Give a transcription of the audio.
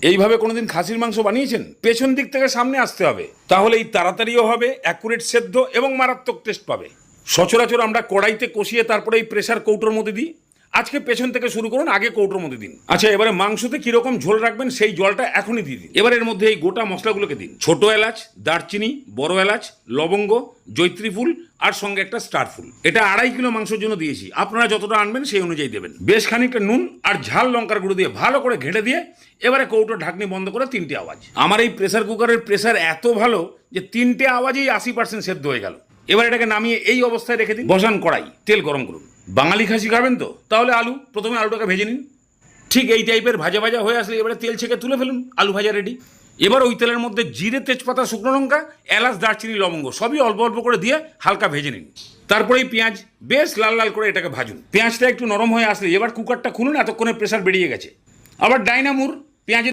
এইভাবে কোনোদিন খাসির মাংস বানিয়েছেন? পেছন দিক থেকে সামনে আসতে হবে, তাহলেই তাড়াতাড়িও হবে, অ্যাকুরেট সেদ্ধ এবং মারাত্মক টেস্ট পাবে। সচরাচর আমরা কড়াইতে কষিয়ে তারপরে এই প্রেসার কৌটোর মধ্যে দিই। আজকে পেছন থেকে শুরু করুন, আগে কৌটোর মধ্যে দিন। আচ্ছা, এবারে মাংসতে কিরকম ঝোল রাখবেন সেই জলটা এখনই দিয়ে দিন। এবার এর মধ্যে এই গোটা মশলাগুলোকে দিন। ছোট এলাচ, দারচিনি, বড় এলাচ, লবঙ্গ, জৈত্রী ফুল আর সঙ্গে একটা স্টার ফুল। এটা 2.5 কিলো মাংসের জন্য দিয়েছি, আপনারা যতটা আনবেন সেই অনুযায়ী দেবেন। বেশ খানিকটা নুন আর ঝাল লঙ্কার গুঁড়ো দিয়ে ভালো করে ঘেঁটে দিয়ে এবারে কৌটো ঢাকনি বন্ধ করে 3টে আওয়াজ। আমার এই প্রেসার কুকারের প্রেসার এত ভালো যে 3টে আওয়াজেই 80% সেদ্ধ হয়ে গেল। এবার এটাকে নামিয়ে এই অবস্থায় রেখে দিন। বসান কড়াই, তেল গরম করুন। বাঙালি খাসি খাবেন তো, তাহলে প্রথমে আলুটাকে ভেজে নিন। ঠিক এই টাইপের ভাজা ভাজা হয়ে আসলে এবারে তেল ছেঁকে তুলে ফেলুন। আলু ভাজা রেডি। এবার ওই তেলের মধ্যে জিরে, তেজপাতা, শুকনো লঙ্কা, এলাচ, দারচিনি, লবঙ্গ সবই অল্প অল্প করে দিয়ে হালকা ভেজে নিন। তারপরে এই পেঁয়াজ বেশ লাল লাল করে এটাকে ভাজুন। পেঁয়াজটা একটু নরম হয়ে আসলে এবার কুকারটা খুলুন, এতক্ষণে প্রেসার বেরিয়ে গেছে। আবার ডাইনামুর পেঁয়াজের